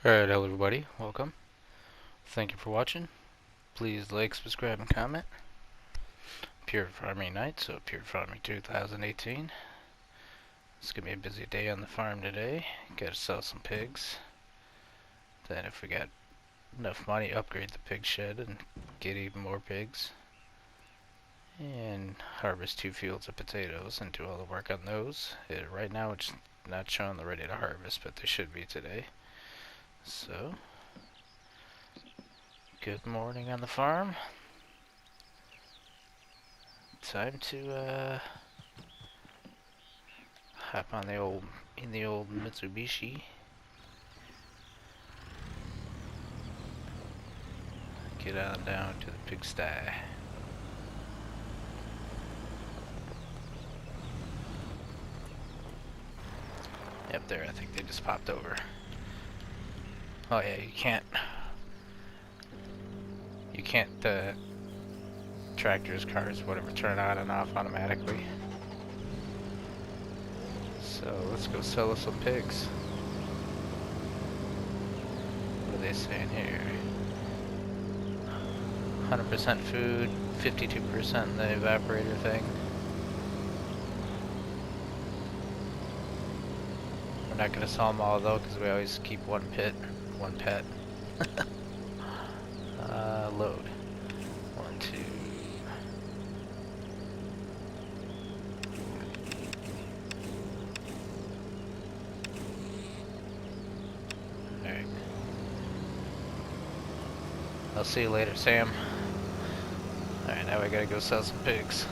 Alright, hello everybody, welcome. Thank you for watching. Please like, subscribe, and comment. Pure Farming Night, so Pure Farming 2018. It's gonna be a busy day on the farm today. Gotta sell some pigs. Then if we got enough money, upgrade the pig shed and get even more pigs. And harvest 2 fields of potatoes and do all the work on those. Right now it's not showing they're ready to harvest, but they should be today. So, good morning on the farm. Time to hop on the old Mitsubishi. Get on down to the pigsty. Yep, there. I think they just popped over. Oh yeah, you can't tractors, cars, whatever, turn on and off automatically. So let's go sell us some pigs. What are they saying here? 100% food, 52% the evaporator thing. We're not gonna sell them all though, because we always keep one pet. Load. 1, 2. Alright. I'll see you later, Sam. Alright, now we gotta go sell some pigs.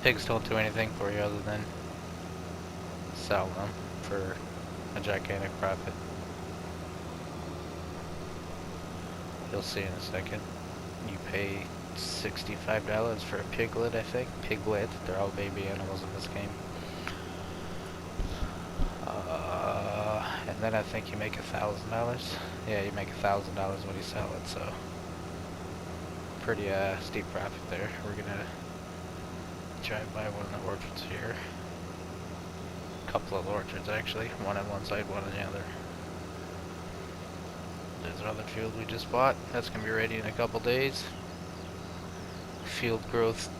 Pigs don't do anything for you other than sell them for a gigantic profit. You'll see in a second. You pay $65 for a piglet, I think. Piglet. They're all baby animals in this game. And then I think you make $1,000. Yeah, you make $1,000 when you sell it, so pretty steep profit there. We're gonna drive by one of the orchards here. A couple of orchards actually, one on one side, one on the other. There's another field we just bought. That's gonna be ready in a couple days. Field growth,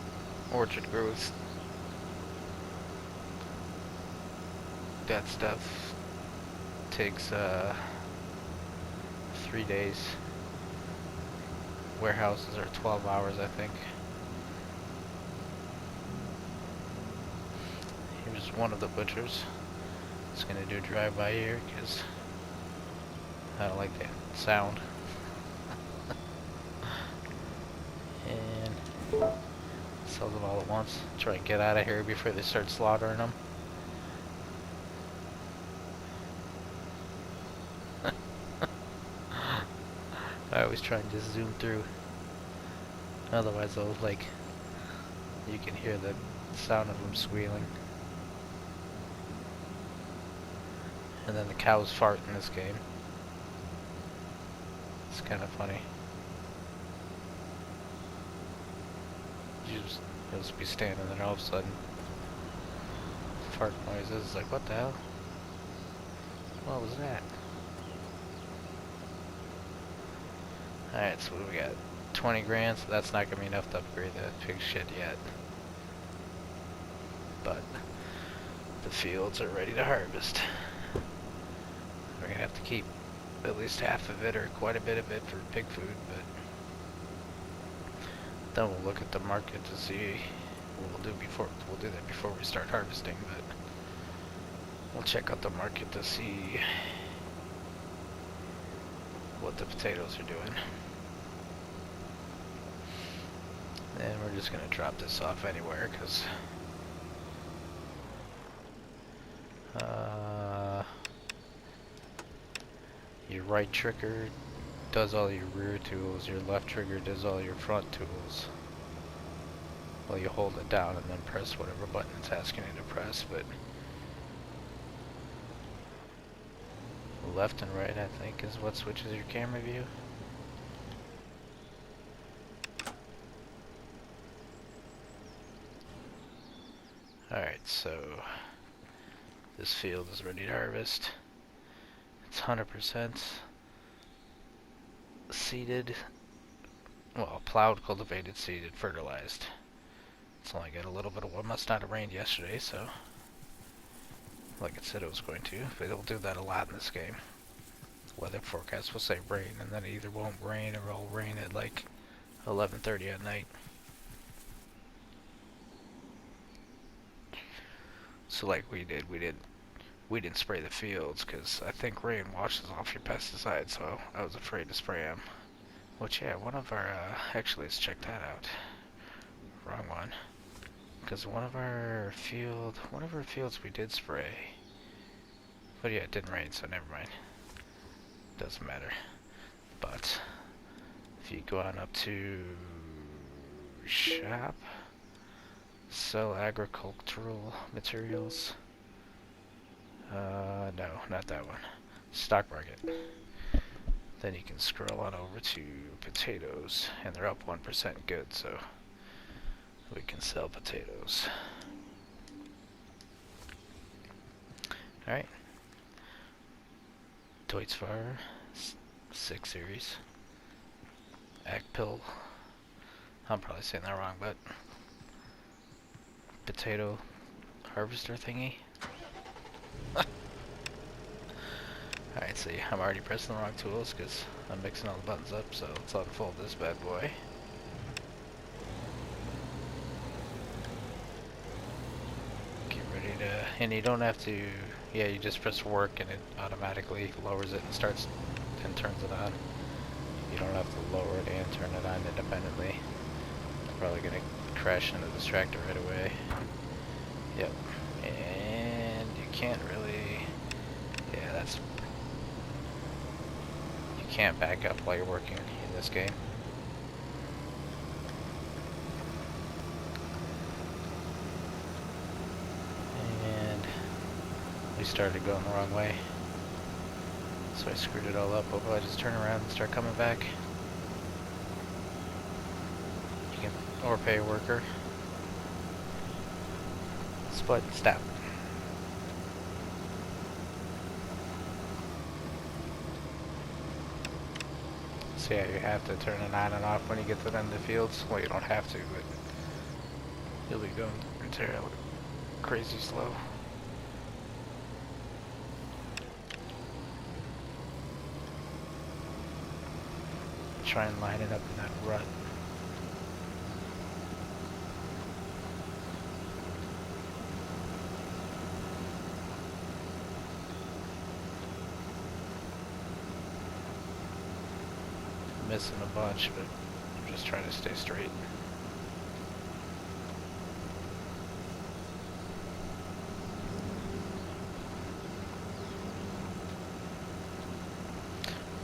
orchard growth. That stuff takes 3 days. Warehouses are 12 hours, I think. Here's one of the butchers. Just gonna do a drive-by here because I don't like that sound. And sell them all at once. Try and get out of here before they start slaughtering them. I always try and just zoom through. Otherwise, they'll you can hear the sound of them squealing. And then the cows fart in this game. It's kind of funny. You'll just be standing there, all of a sudden, fart noises. It's like, what the hell? What was that? Alright, so what do we got? 20 grand, so that's not going to be enough to upgrade the pig shed yet. But the fields are ready to harvest. We're going to have to keep at least half of it or quite a bit of it for pig food, but then we'll look at the market to see what we'll do before. We'll do that before we start harvesting, but we'll check out the market to see what the potatoes are doing. And we're just gonna drop this off anywhere because your right trigger does all your rear tools, your left trigger does all your front tools. Well, you hold it down and then press whatever button it's asking you to press, but left and right, I think, is what switches your camera view. Alright, so this field is ready to harvest. It's 100% seeded, well, plowed, cultivated, seeded, fertilized. It's only got a little bit of what must not have rained yesterday, so like it said it was going to, but it'll do that a lot in this game. Weather forecast will say rain, and then it either won't rain or it'll rain at like 11:30 at night. So like we didn't spray the fields because I think rain washes off your pesticides, so I was afraid to spray them. Which, yeah, one of our, actually, let's check that out. Wrong one. Because one of our fields we did spray. But yeah, it didn't rain, so never mind. Doesn't matter. But if you go on up to shop, sell agricultural materials. No, not that one. Stock market. Then you can scroll on over to potatoes, and they're up 1% good, so we can sell potatoes. Alright. Deutzfire 6 series. Akpil. I'm probably saying that wrong, but potato harvester thingy. Alright, see, I'm already pressing the wrong tools because I'm mixing all the buttons up, so let's unfold this bad boy. Get ready to, and you don't have to, yeah, you just press work and it automatically lowers it and starts and turns it on. You don't have to lower it and turn it on independently. I'm probably going to crash into this tractor right away. Yep. And you can't really, yeah, that's, you can't back up while you're working in this game. And we started going the wrong way. So I screwed it all up. But I just turn around and start coming back. You can, or pay a worker. Split, stop. So yeah, you have to turn it on and off when you get to the end of the fields. Well, you don't have to, but you'll be going terribly crazy slow. Try and line it up in that rut. Missing a bunch, but I'm just trying to stay straight.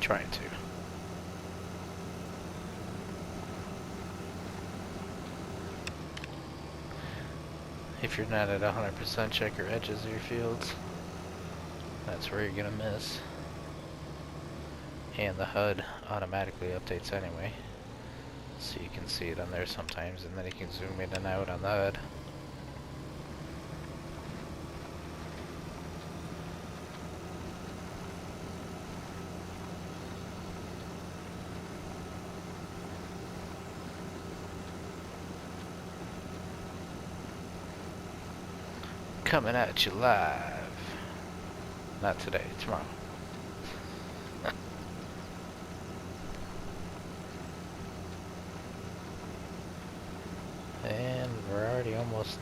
Trying to. If you're not at 100%, check your edges of your fields. That's where you're gonna miss. And the HUD automatically updates anyway, so you can see it on there sometimes, and then you can zoom in and out on the HUD. Coming at you live. Not today, tomorrow. And we're already almost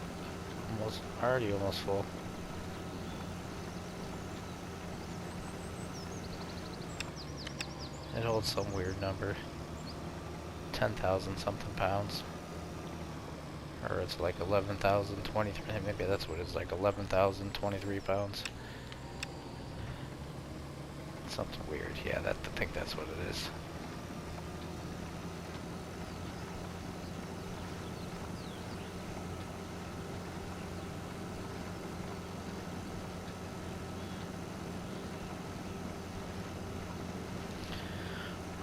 full. It holds some weird number. 10,000 something pounds. Or it's like 11,023, maybe that's what it's like, 11,023 pounds. Something weird, yeah, I think that's what it is.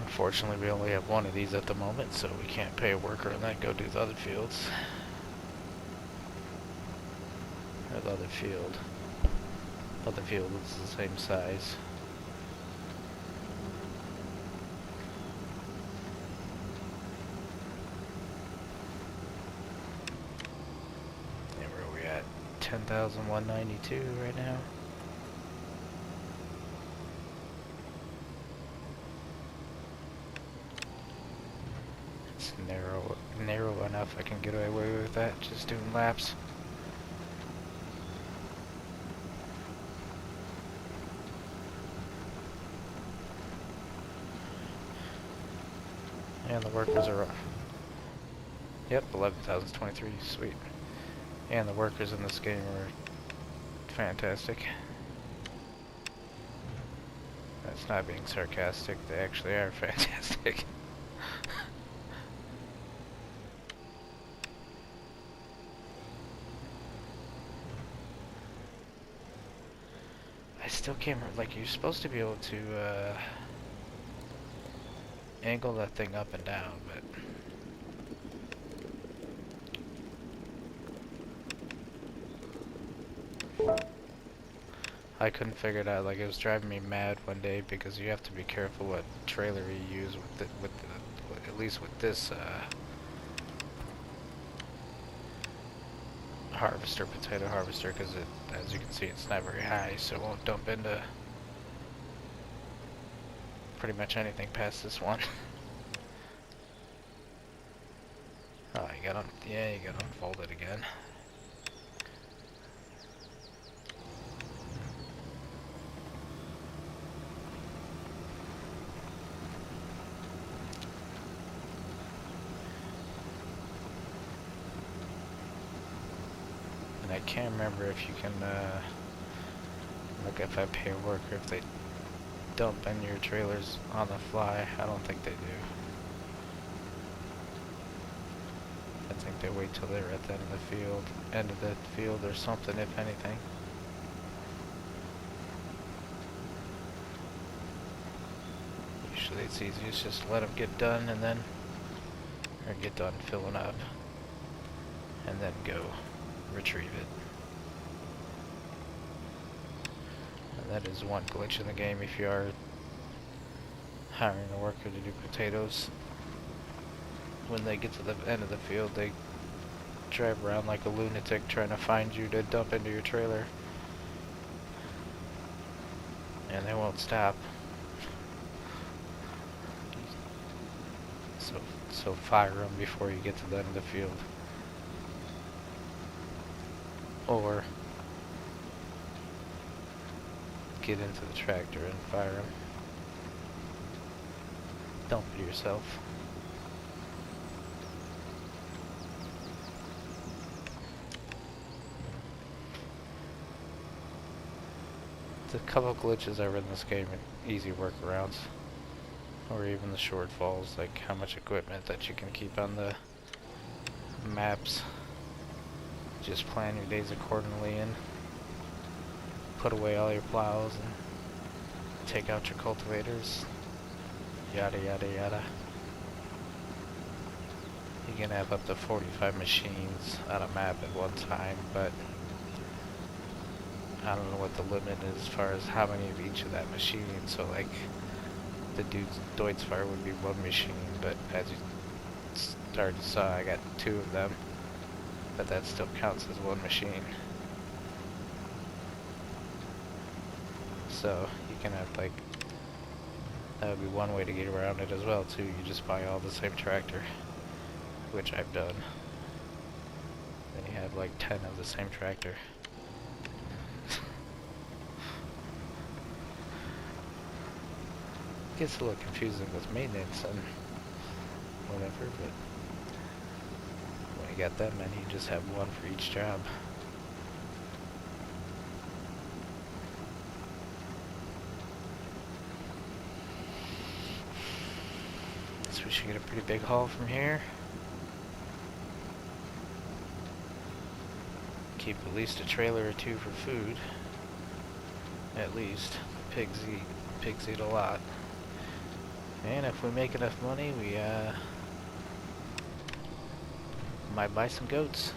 Unfortunately, we only have one of these at the moment, so we can't pay a worker and then go do the other fields. Or the other field. Other field is the same size. And where are we at? 10,192 right now. It's narrow enough I can get away with that, just doing laps. And the workers are... Yep, 11,023, sweet. And the workers in this game are fantastic. That's not being sarcastic, they actually are fantastic. I still can't remember, like, you're supposed to be able to angle that thing up and down, but I couldn't figure it out. Like, it was driving me mad one day because you have to be careful what trailer you use at least with this potato harvester, because it, as you can see, it's not very high, so it won't dump into pretty much anything past this one. Oh, you gotta unfold it again. And I can't remember if you can, like, if I pay a worker, if they dump in your trailers on the fly. I don't think they do. I think they wait till they're at the end of the field or something, if anything. Usually it's easiest just to let them get done and then, or get done filling up, and then go retrieve it. That is one glitch in the game if you are hiring a worker to do potatoes. When they get to the end of the field, they drive around like a lunatic trying to find you to dump into your trailer. And they won't stop. So fire them before you get to the end of the field. Or get into the tractor and fire them. Dump it yourself. There's a couple glitches over in this game and easy workarounds. Or even the shortfalls, like how much equipment that you can keep on the maps. Just plan your days accordingly and put away all your plows and take out your cultivators, yada yada yada. You can have up to 45 machines on a map at one time, but I don't know what the limit is as far as how many of each of that machine. So like the Deutzfire would be one machine, but as you already saw, I got 2 of them, but that still counts as one machine. So you can have, like, that would be one way to get around it as well too. You just buy all the same tractor, which I've done. Then you have like 10 of the same tractor. Gets a little confusing with maintenance and whatever, but when you got that many, you just have one for each job. So we should get a pretty big haul from here. Keep at least a trailer or 2 for food. At least. Pigs eat a lot. And if we make enough money, we might buy some goats.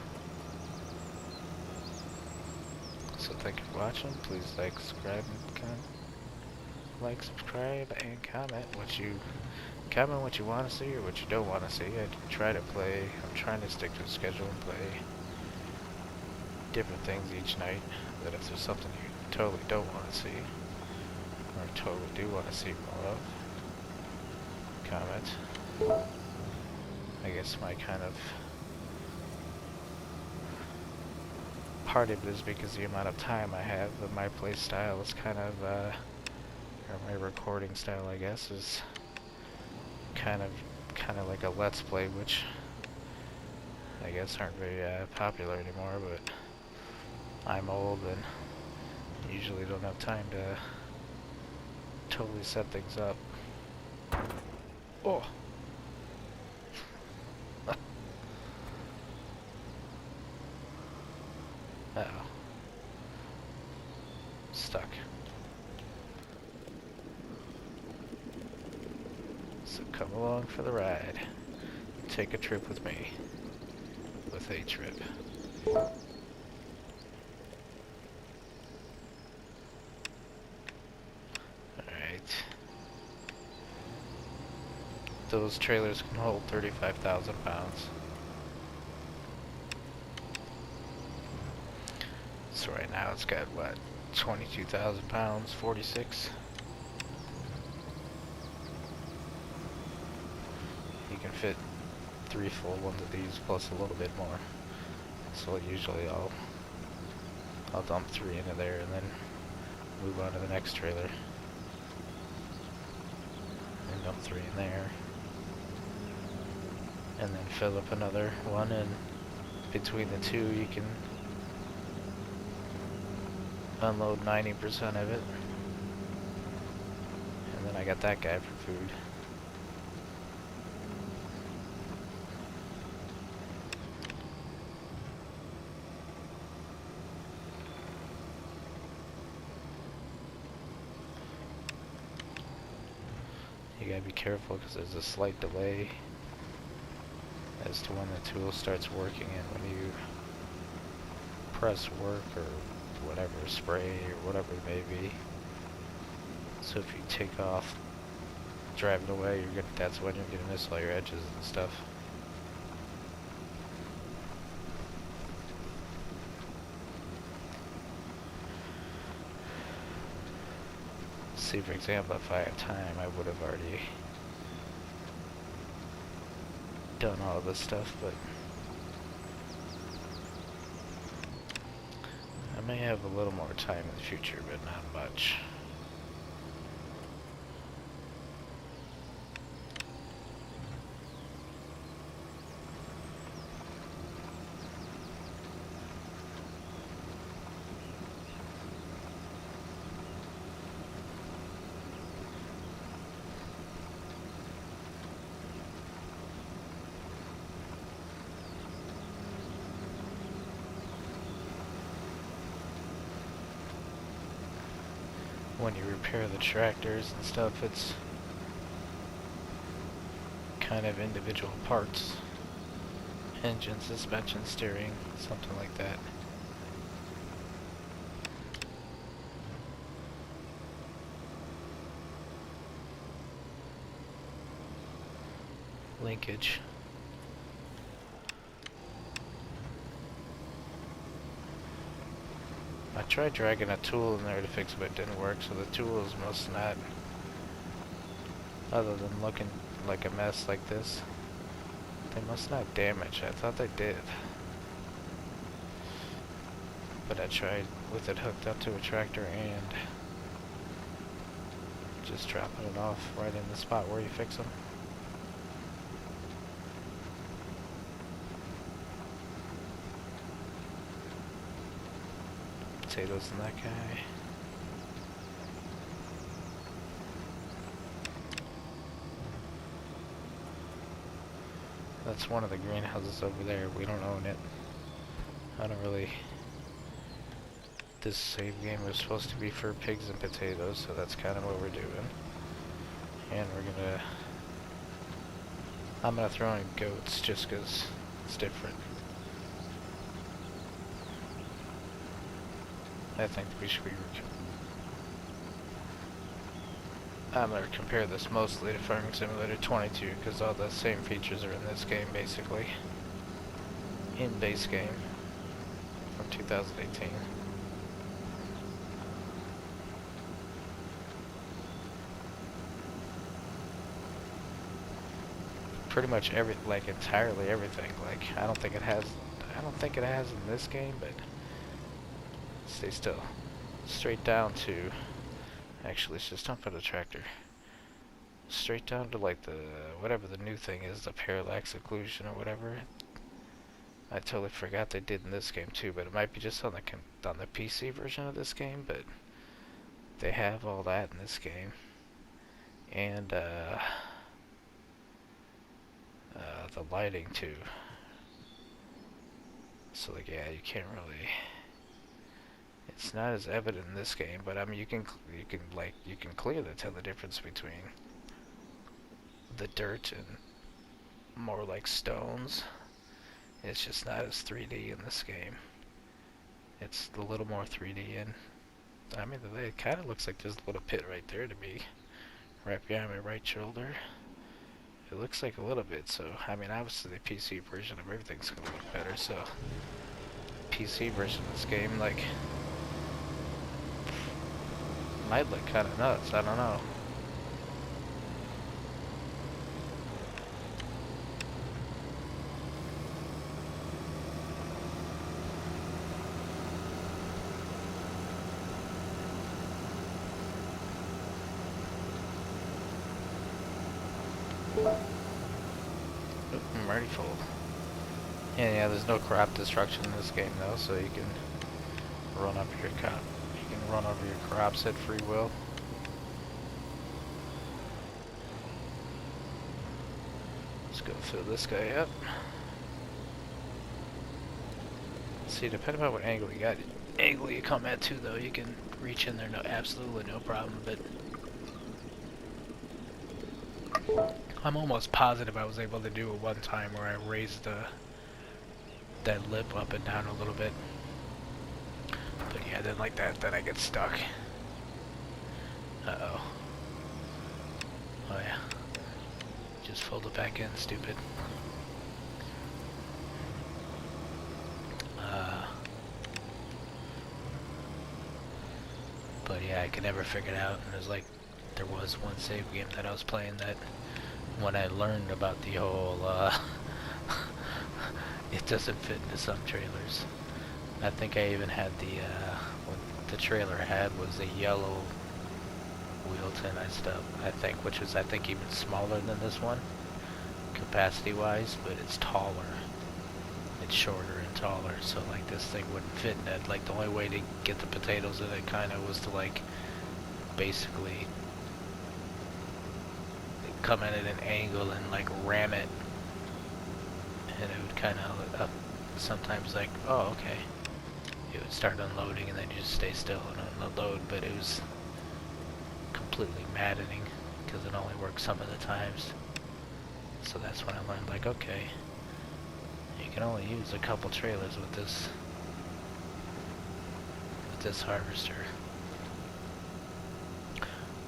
So thank you for watching. Please like, subscribe, and comment what you want to see or what you don't want to see. I try to play. I'm trying to stick to a schedule and play different things each night. That if there's something you totally don't want to see or totally do want to see more of, comment. I guess my kind of part of it is because the amount of time I have, but my play style is kind of, or my recording style, I guess, is kind of like a let's play, which I guess aren't very popular anymore, but I'm old and usually don't have time to totally set things up. Oh! Uh-oh. Stuck. So come along for the ride. Take a trip with me. With Atrip. Alright. Those trailers can hold 35,000 pounds. So right now it's got, what, 22,000 pounds, 46? You can fit 3 full ones of these plus a little bit more. So usually I'll dump 3 into there and then move on to the next trailer. And dump 3 in there. And then fill up another one, and between the two you can unload 90% of it. And then I got that guy for food. You gotta be careful because there's a slight delay as to when the tool starts working and when you press work or whatever, spray or whatever it may be. So if you take off driving away, that's when you're gonna miss all your edges and stuff. See, for example, if I had time, I would have already done all this stuff, but I may have a little more time in the future, but not much. When you repair the tractors and stuff, it's kind of individual parts. Engine, suspension, steering, something like that. Linkage. I tried dragging a tool in there to fix it, but it didn't work, so the tools must not, other than looking like a mess like this, they must not damage. I thought they did. But I tried with it hooked up to a tractor and just dropping it off right in the spot where you fix them. Potatoes in that guy. That's one of the greenhouses over there. We don't own it. I don't really... This save game was supposed to be for pigs and potatoes, so that's kind of what we're doing. And we're gonna... I'm gonna throw in goats just because it's different. I think we should I'm going to compare this mostly to Farming Simulator 22 because all the same features are in this game basically. In base game from 2018. Pretty much entirely everything. Like, I don't think it has in this game, but stay still. Straight down to, actually, let's just jump on the tractor. Straight down to like whatever the new thing is, the parallax occlusion or whatever. I totally forgot they did in this game too, but it might be just on the PC version of this game, but they have all that in this game. And the lighting too. So like, yeah, you can't really. It's not as evident in this game, but I mean, you can clearly tell the difference between the dirt and more like stones. It's just not as 3D in this game. It's a little more 3D, and I mean, it kind of looks like there's a little pit right there to me, right behind my right shoulder. It looks like a little bit, so, I mean, obviously the PC version of everything's gonna look better, so, PC version of this game, like, might look kinda nuts, I don't know. I'm already full. Yeah, there's no crop destruction in this game though, so you can run up your crops at free will. Let's go fill this guy up. See, depending on what angle you come at too, though, you can reach in there absolutely no problem, but I'm almost positive I was able to do it one time where I raised that lip up and down a little bit. But yeah, then like that, then I get stuck. Uh-oh. Oh yeah. Just fold it back in, stupid. But yeah, I could never figure it out, and it was like, there was one save game that I was playing that when I learned about the whole, it doesn't fit into some trailers. I think I even had what the trailer had was a yellow wheel tin and stuff, I think, which was, I think, even smaller than this one, capacity-wise, but it's taller. It's shorter and taller, so, like, this thing wouldn't fit in it. Like, the only way to get the potatoes in it, kind of, was to, like, basically come in at an angle and, like, ram it. And it would kind of, sometimes, like, oh, okay. It would start unloading and then you just stay still and unload, but it was completely maddening because it only worked some of the times. So that's when I learned, like, okay, you can only use a couple trailers with this harvester.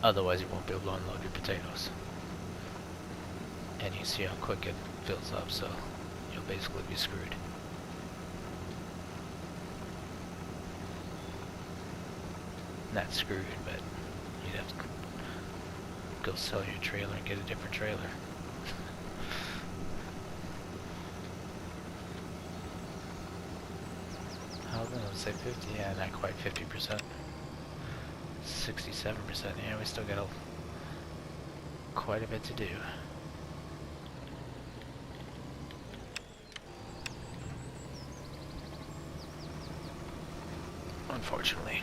Otherwise you won't be able to unload your potatoes. And you see how quick it fills up, so you'll basically be screwed. Not screwed, but you'd have to go sell your trailer and get a different trailer. I was gonna say 50, yeah, not quite 50%. 67%, yeah, we still got quite a bit to do. Unfortunately.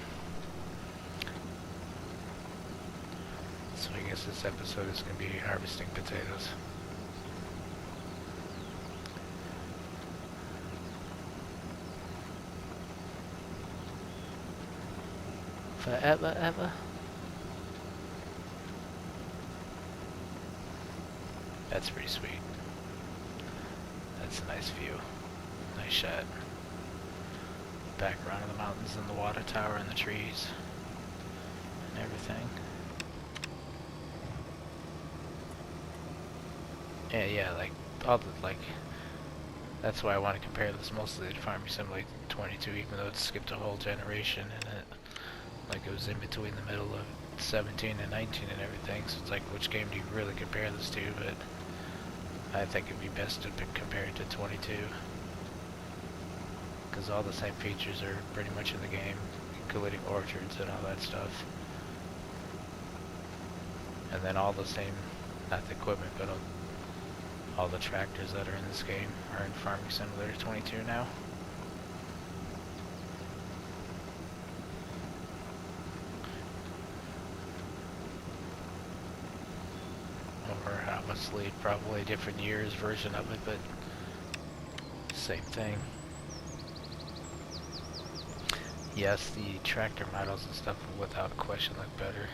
So I guess this episode is going to be harvesting potatoes. Forever, ever. That's pretty sweet. That's a nice view. Nice shot. background of the mountains and the water tower and the trees and everything. Yeah, like all the that's why I want to compare this mostly to Farming Simulator 22, even though it skipped a whole generation and it was in between the middle of 17 and 19 and everything. So it's like, which game do you really compare this to? But I think it'd be best to compare it to 22, because all the same features are pretty much in the game, including orchards and all that stuff. And then all the same, not the equipment, but all the tractors that are in this game are in Farming Simulator 22 now. Or obviously probably a different year's version of it, but same thing. Yes, the tractor models and stuff without question look better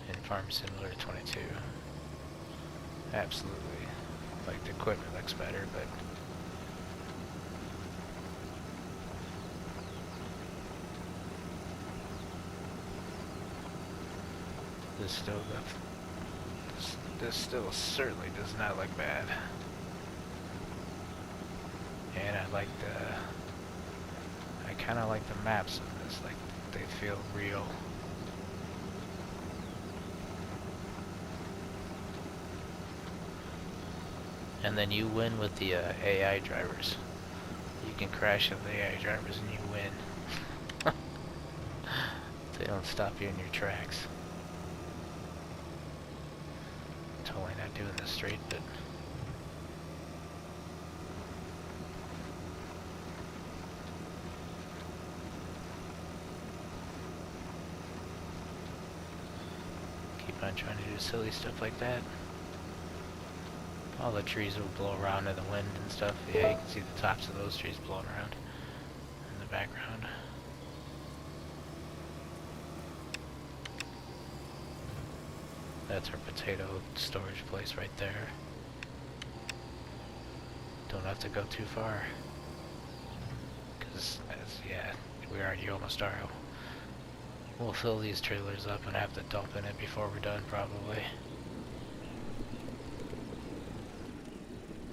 in Farming Simulator 22. Absolutely. Like, the equipment looks better, but this still certainly does not look bad. And I kinda like the maps of this, like, they feel real. And then you win with the AI drivers. You can crash into the AI drivers and you win. They don't stop you in your tracks. Totally not doing this straight, but keep on trying to do silly stuff like that. All the trees will blow around in the wind and stuff. Yeah, you can see the tops of those trees blowing around in the background. That's our potato storage place right there. Don't have to go too far, because yeah, we already almost are. We'll fill these trailers up and have to dump in it before we're done, probably.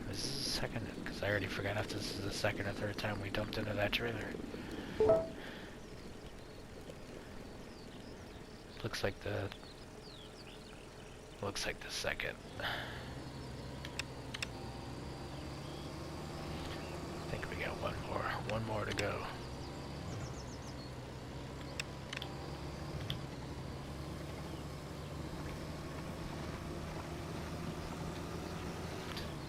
This is the second, because I already forgot if this is the second or third time we dumped into that trailer. Looks like the second. I think we got one more to go.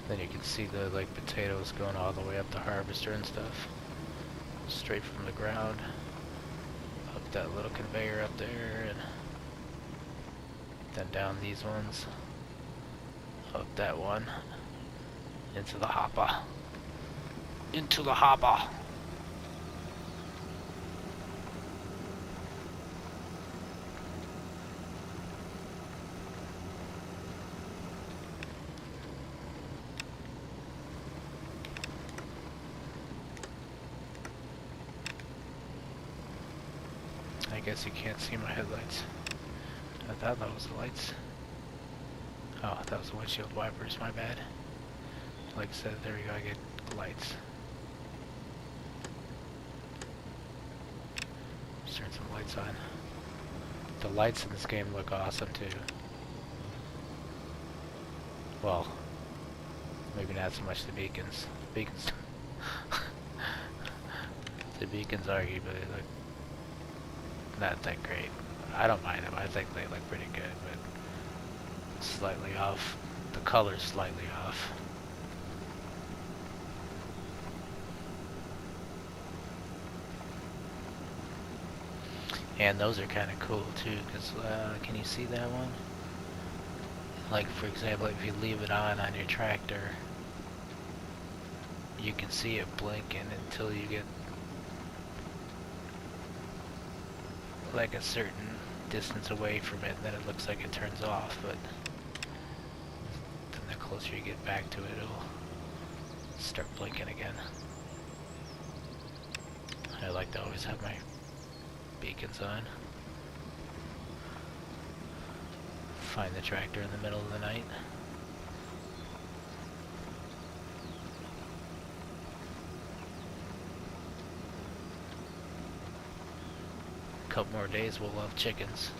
Then you can see the potatoes going all the way up the harvester and stuff, straight from the ground up that little conveyor up there, and then down these ones, up that one, into the hopper. Into the hopper! I guess you can't see my headlights. I thought that was the lights. Oh, that was the windshield wipers, my bad. Like I said, there we go, I get lights. Let's turn some lights on. The lights in this game look awesome too. Well, maybe not so much the beacons. The beacons are evil, they look not that great. I don't mind them, I think they look pretty good, but slightly off. The color's slightly off. And those are kind of cool too, because can you see that one? Like, for example, if you leave it on your tractor, you can see it blinking until you get like a certain distance away from it, and then it looks like it turns off, but then the closer you get back to it, it'll start blinking again. I like to always have my beacons on. Find the tractor in the middle of the night. A couple more days we'll have chickens.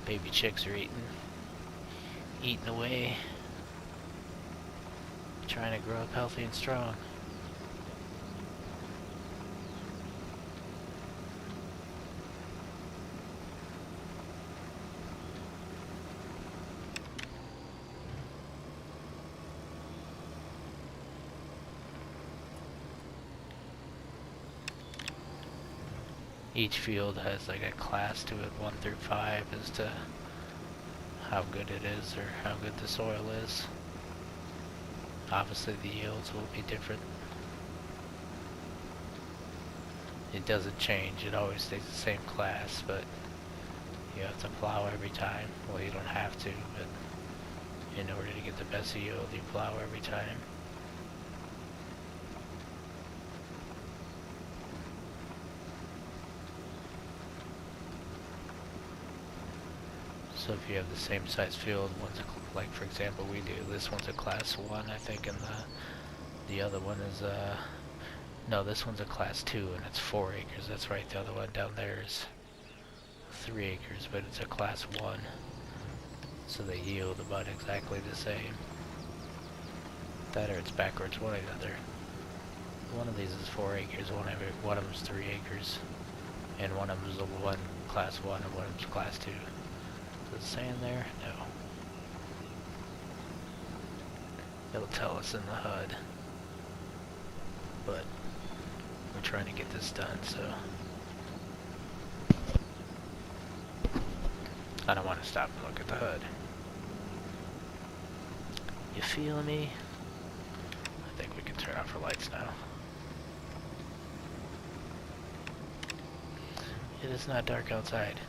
Baby chicks are eating away, trying to grow up healthy and strong. Each field has like a class to it, 1 through 5, as to how good it is or how good the soil is. Obviously the yields will be different. It doesn't change, it always stays the same class, but you have to plow every time. Well, you don't have to, but in order to get the best yield, you plow every time. So if you have the same size field, one's like for example we do, this one's a class 1 I think, and the other one is no, this one's a class 2 and it's 4 acres, that's right, the other one down there is 3 acres, but it's a class 1, so they yield about exactly the same. That or it's backwards, one or the other. One of these is 4 acres, one of them is 3 acres, and one of them is a class 1 and one of them is class 2. Is it saying there? No. It'll tell us in the HUD. But we're trying to get this done, so I don't want to stop and look at the HUD. You feel me? I think we can turn off our lights now. It is not dark outside.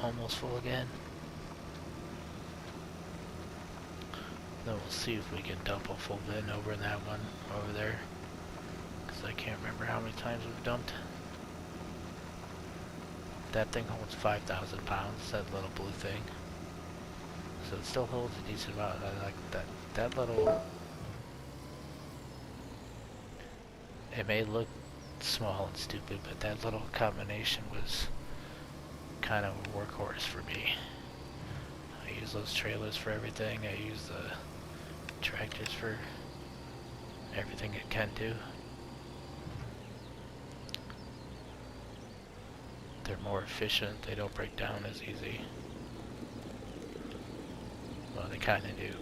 Almost full again. Then we'll see if we can dump a full bin over in that one over there, because I can't remember how many times we've dumped. That thing holds 5,000 pounds, that little blue thing. So it still holds a decent amount. I like that little... It may look small and stupid, but that little combination was kind of a workhorse for me. I use those trailers for everything. I use the tractors for everything it can do. They're more efficient. They don't break down as easy. Well, they kind of do,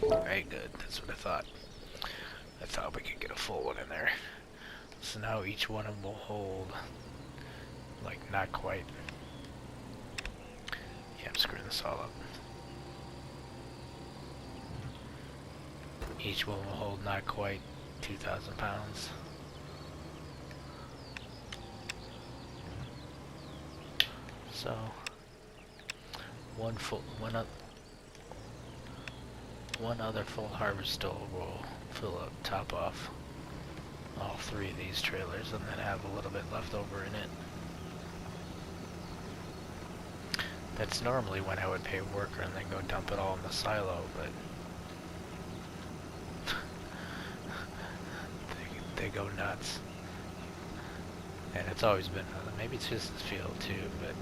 but... Alright, good. That's what I thought. I thought we could get a full one in there. So now each one of them will hold, like, not quite. Yeah, I'm screwing this all up. Each one will hold not quite 2,000 pounds. So, one other full harvest stove will fill up, top off all 3 of these trailers, and then have a little bit left over in it. That's normally when I would pay a worker and then go dump it all in the silo, but they go nuts. And it's always been, maybe it's just this field too, but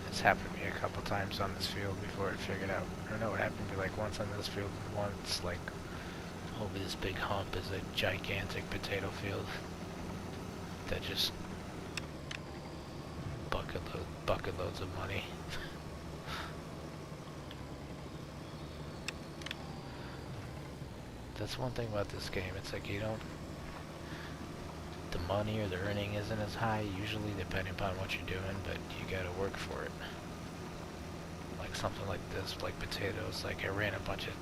it's happened to me a couple times on this field before I figured out. I don't know, it happened to me like once on this field, once like over this big hump is a gigantic potato field that just bucket loads of money. That's one thing about this game, it's like the money or the earning isn't as high usually, depending upon what you're doing, but you gotta work for it. Like something like this, like potatoes, like I ran a bunch of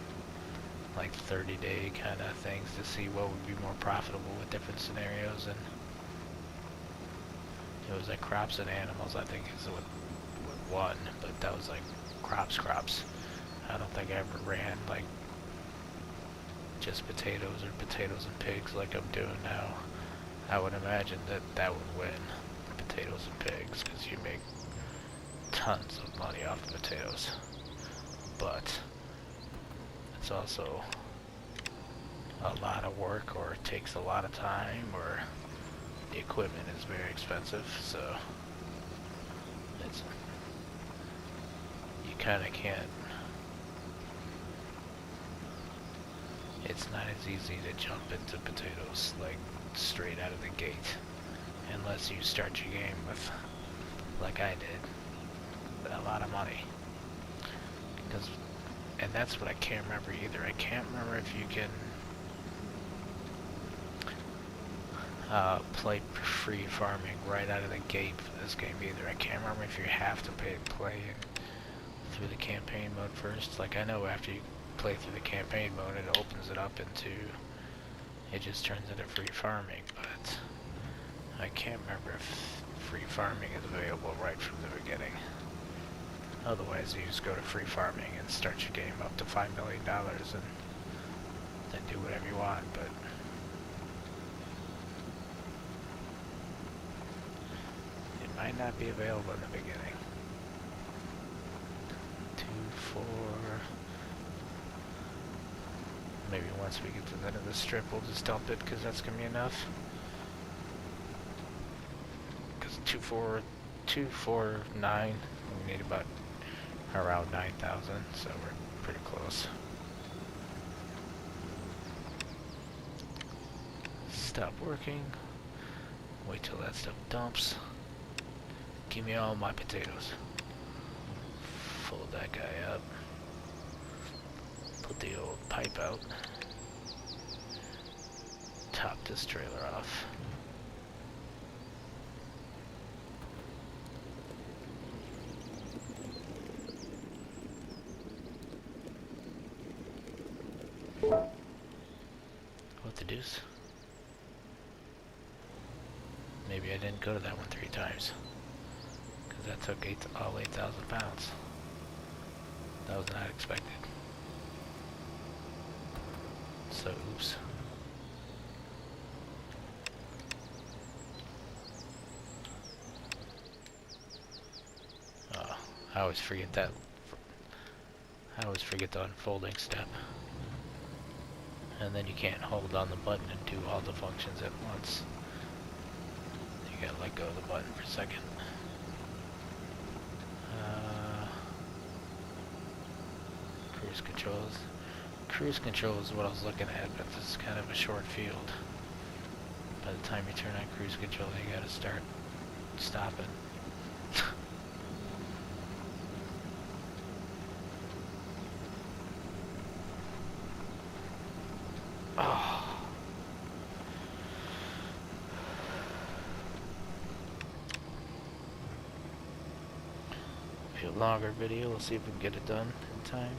like 30-day kind of things to see what would be more profitable with different scenarios, and It was like crops and animals, I think is what won, but that was like crops. I don't think I ever ran like just potatoes or potatoes and pigs like I'm doing now. I would imagine that that would win, potatoes and pigs, because you make tons of money off of potatoes. But it's also a lot of work, or it takes a lot of time, or the equipment is very expensive, so it's, you kind of can't, it's not as easy to jump into potatoes like straight out of the gate, unless you start your game with, like I did, a lot of money. Because, and that's what I can't remember either. I can't remember if you can play free farming right out of the gate for this game either. I can't remember if you have to play through the campaign mode first. Like, I know after you play through the campaign mode, it opens it up into, it just turns into free farming, but I can't remember if free farming is available right from the beginning. Otherwise, you just go to free farming and start your game up to $5 million and then do whatever you want, but it might not be available in the beginning. 2, 4... Maybe once we get to the end of the strip, we'll just dump it, because that's going to be enough. Because 2, 4, 9, we need about around 9,000, so we're pretty close. Stop working. Wait till that stuff dumps. Give me all my potatoes. Fold that guy up. Put the old pipe out. Top this trailer off. What the deuce? Maybe I didn't go to that one 3 times. Because that took all 8,000 pounds. That was not expected. So, oops. Oh, I always forget that. I always forget the unfolding step. And then you can't hold down the button and do all the functions at once. You gotta let go of the button for a second. Cruise controls. Cruise control is what I was looking at, but this is kind of a short field. By the time you turn on cruise control, you gotta start stopping. Oh. A longer video, let's see if we can get it done in time.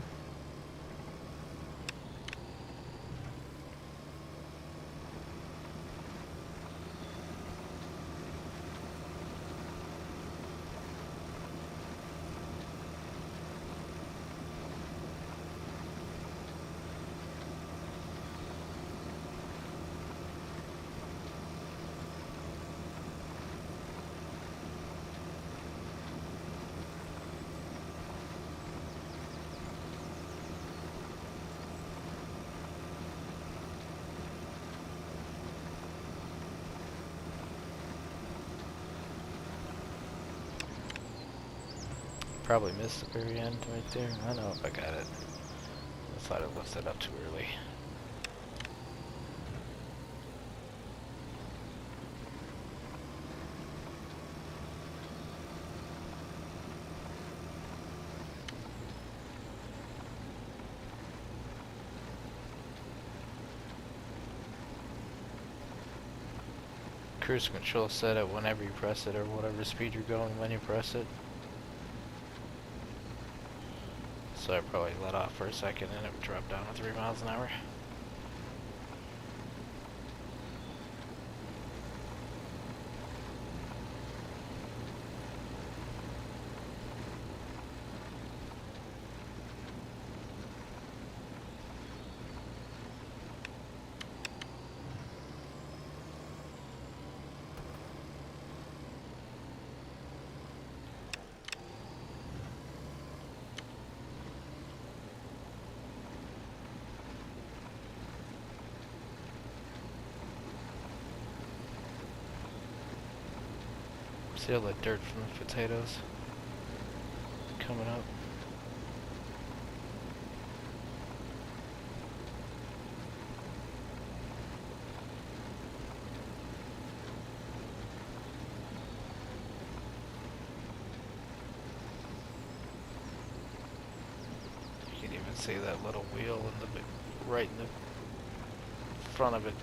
Probably missed the very end right there. I don't know if I got it. I thought I lifted up too early. Cruise control set at whenever you press it, or whatever speed you're going when you press it. So I probably let off for a second and it would drop down to 3 miles an hour. See all the dirt from the potatoes coming up? You can even see that little wheel in the right in the front of it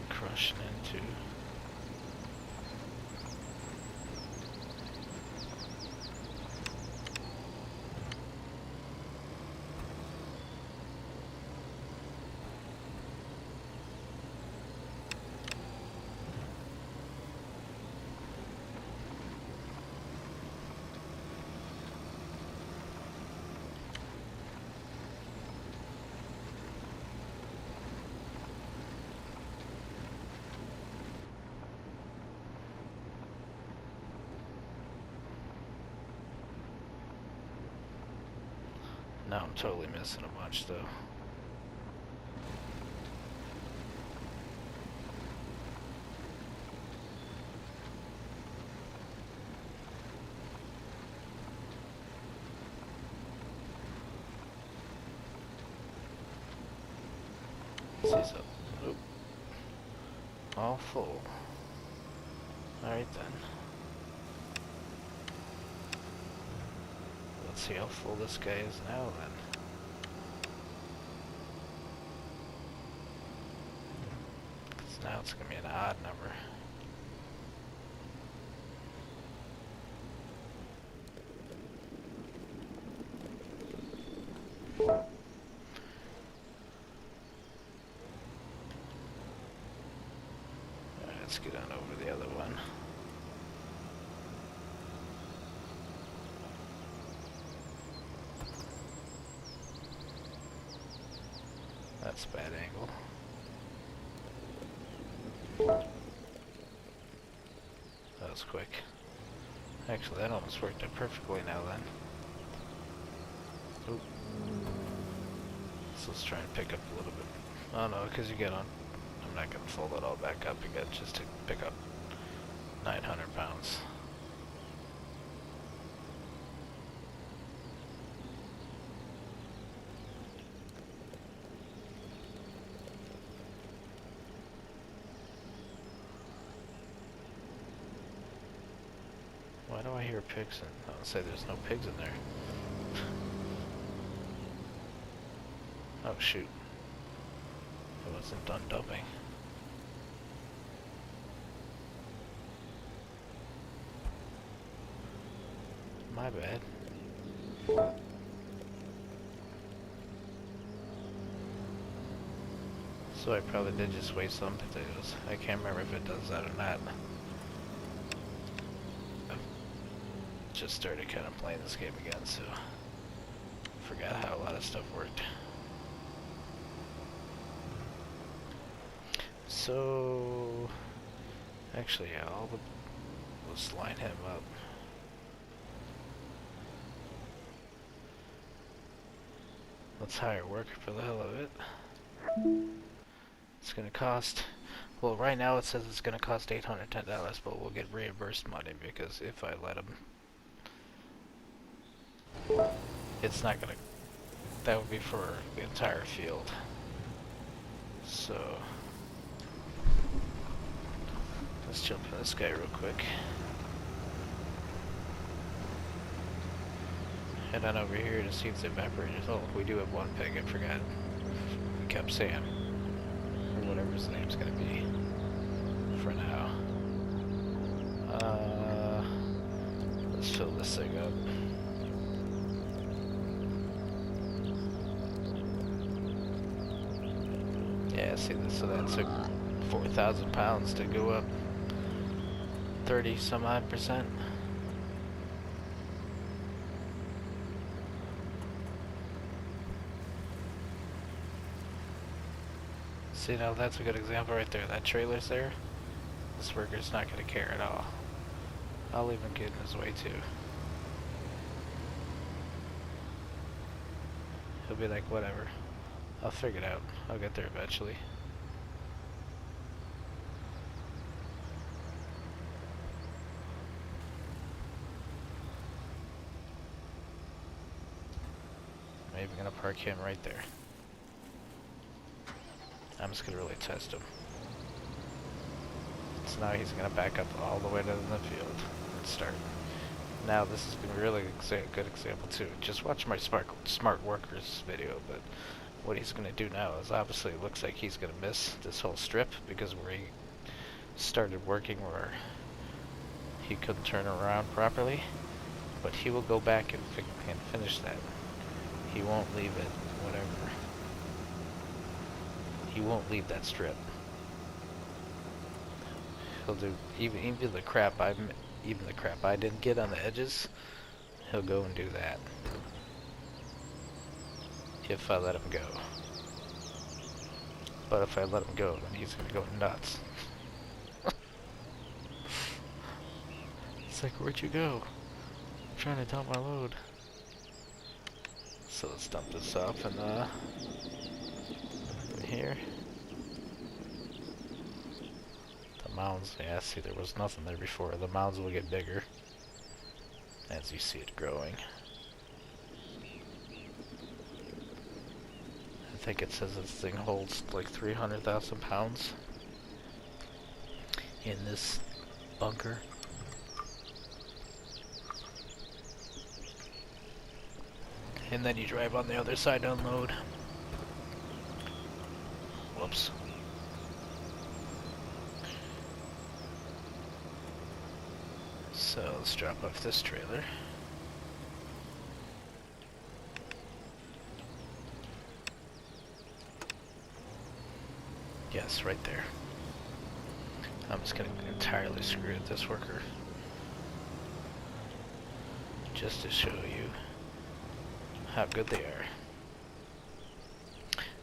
crushing into. Now I'm totally missing a bunch though. See some. Oop. All full. Alright then. Let's see how full this guy is now then. Because now it's going to be an odd number. Alright, let's get on over the other one. That's a bad angle. That was quick. Actually, that almost worked out perfectly now then. Oop. So let's try and pick up a little bit. Oh no, because you get on. I'm not going to fold it all back up. You got just to pick up 900 pounds. Why do I hear pigs? I'll say there's no pigs in there. Oh shoot. I wasn't done dumping. My bad. So I probably did just waste some potatoes. I can't remember if it does that or not. Just started kind of playing this game again, so forgot how a lot of stuff worked. So actually, yeah, let's line him up. Let's hire a worker for the hell of it. It's gonna cost, well, right now it says it's gonna cost $810, but we'll get reimbursed money because if I let him, it's not gonna, that would be for the entire field. So let's jump in this guy real quick. Head on over here to see if the evaporators. Oh, we do have one pig, I forgot. We kept Sam, or whatever his name's gonna be for now. Let's fill this thing up. Yeah, see this, so that took 4,000 pounds to go up 30 some odd %. See, now that's a good example right there. That trailer's there. This worker's not going to care at all. I'll even get in his way too. He'll be like, whatever. I'll figure it out. I'll get there eventually. I'm even gonna park him right there. I'm just gonna really test him. So now he's gonna back up all the way to the field and start. Now this is gonna be really a good example too. Just watch my smart workers video, but what he's gonna do now is obviously it looks like he's gonna miss this whole strip because where he started working where he couldn't turn around properly, but he will go back and finish that. He won't leave it, whatever. He won't leave that strip. He'll do even the crap I didn't get on the edges. He'll go and do that if I let him go. But if I let him go, then he's gonna go nuts. It's like, where'd you go? I'm trying to dump my load. So let's dump this off in here. The mounds, yeah, see there was nothing there before. The mounds will get bigger as you see it growing. I think it says this thing holds like 300,000 pounds in this bunker. And then you drive on the other side to unload. Whoops. So let's drop off this trailer. Yes, right there. I'm just gonna entirely screw at this worker. Just to show you how good they are.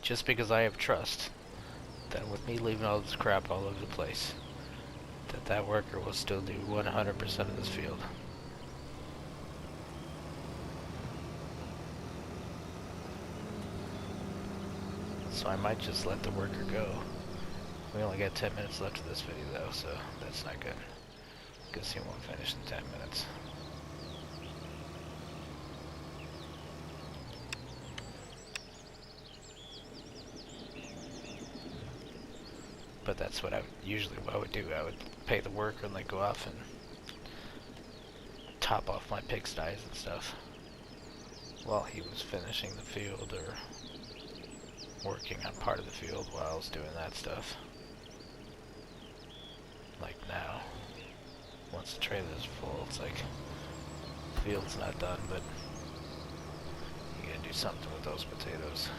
Just because I have trust that with me leaving all this crap all over the place, that worker will still do 100% of this field. So I might just let the worker go. We only got 10 minutes left of this video though, so that's not good. Because he won't finish in 10 minutes. But that's what I would do. I would pay the worker and like go off and top off my pigsties and stuff while he was finishing the field or working on part of the field while I was doing that stuff. Like now, once the trailer is full, it's like the field's not done, but you gotta do something with those potatoes.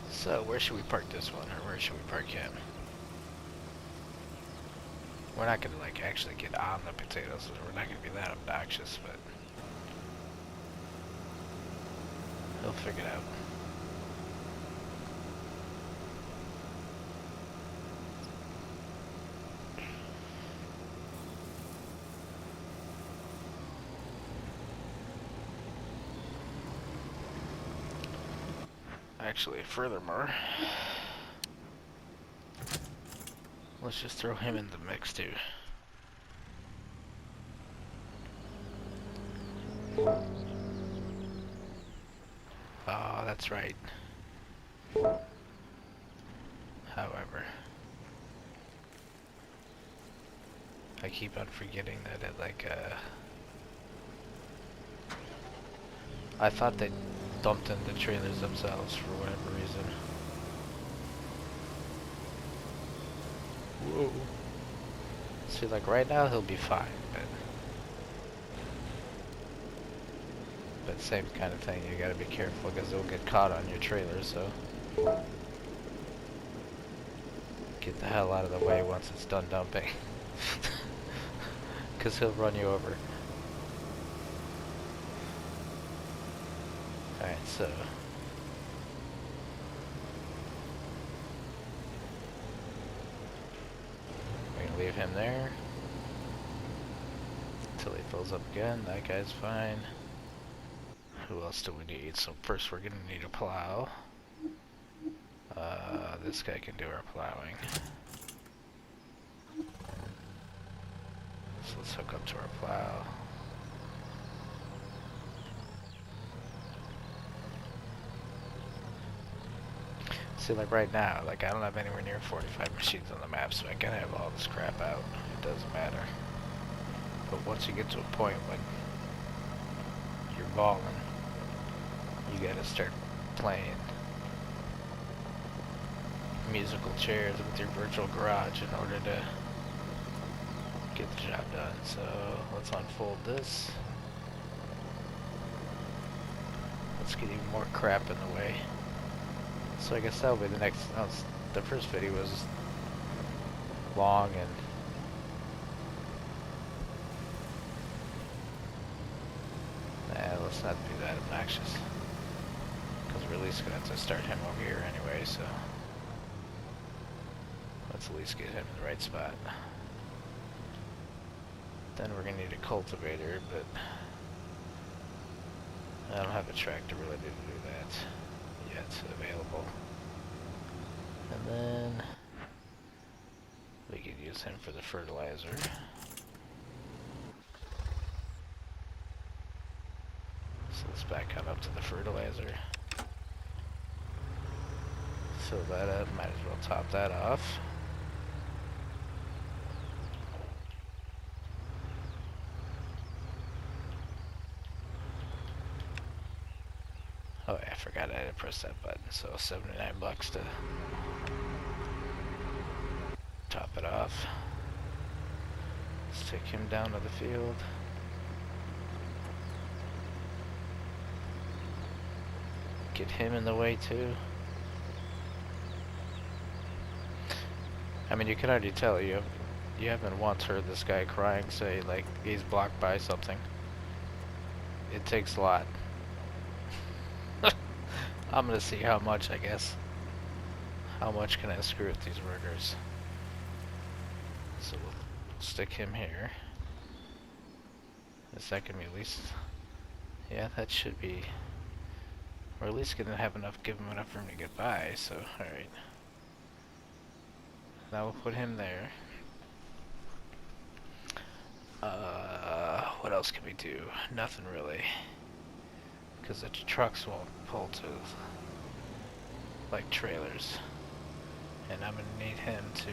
So where should we park this one, or where should we park him? We're not gonna like actually get on the potatoes, so we're not gonna be that obnoxious, but he'll figure it out. Actually, furthermore, let's just throw him in the mix too. Oh, that's right. However, I keep on forgetting that it I thought they dumped in the trailers themselves for whatever reason. Whoa. See, like right now he'll be fine, but same kind of thing, you gotta be careful because they'll get caught on your trailer, so get the hell out of the way once it's done dumping. Because he'll run you over. Alright, so we're gonna leave him there until he fills up again. That guy's fine. Who else do we need? So first we're gonna need a plow. This guy can do our plowing. So let's hook up to our plow. See, like right now, like I don't have anywhere near 45 machines on the map, so I can have all this crap out. It doesn't matter. But once you get to a point when you're balling, you gotta start playing musical chairs with your virtual garage in order to get the job done. So let's unfold this. Let's get even more crap in the way. So I guess that'll be the next. The first video was long and let's not be that obnoxious, because we're at least gonna have to start him over here anyway. So let's at least get him in the right spot. Then we're gonna need a cultivator, but I don't have a tractor really to do that yet available. And then we could use him for the fertilizer. So let's back on up to the fertilizer. Fill that up, might as well top that off. Oh yeah, I forgot I had to press that button. So 79 bucks to top it off. Let's take him down to the field. Get him in the way too. I mean, you can already tell you haven't once heard this guy crying, say like he's blocked by something. It takes a lot. I'm gonna see how much, I guess. How much can I screw with these workers? So we'll stick him here. Is that gonna be at least? Yeah, that should be. We're at least gonna have enough, give him enough room to get by. So, all right. Now we'll put him there. What else can we do? Nothing really. Because the trucks won't pull to like trailers, and I'm gonna need him to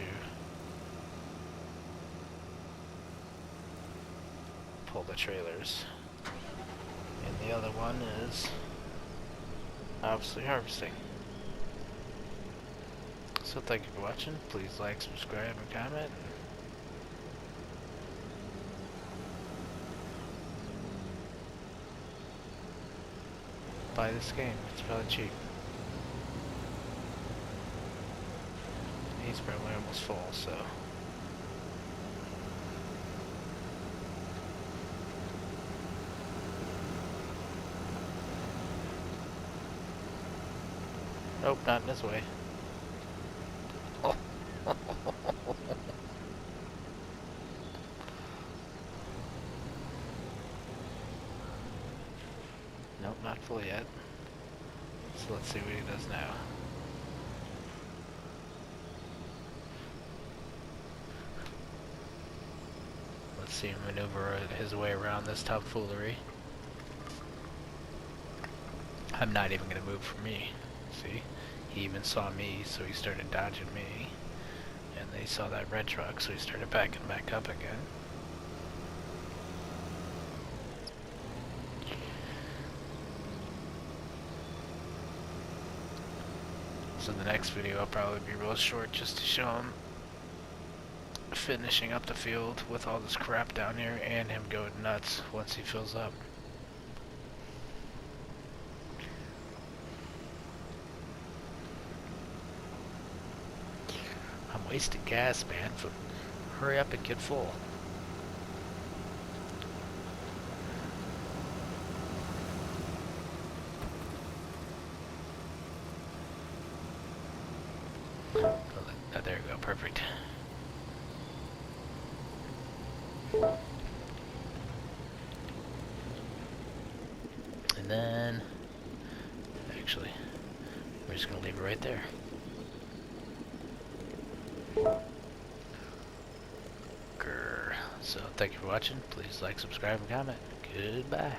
pull the trailers, and the other one is obviously harvesting. So thank you for watching. Please like, subscribe, and comment. Buy this game, it's probably cheap. He's probably almost full, so. Nope, not in this way. Oh. Nope, not full yet. So let's see what he does now. Let's see him maneuver his way around this tomfoolery. I'm not even going to move for me. See? He even saw me, so he started dodging me. And they saw that red truck, so he started backing back up again. So the next video will probably be real short, just to show him finishing up the field with all this crap down here and him going nuts once he fills up. I'm wasting gas, man. Hurry up and get full. Oh, there we go, perfect. And then, actually, we're just going to leave it right there. Grr. So, thank you for watching. Please like, subscribe, and comment. Goodbye.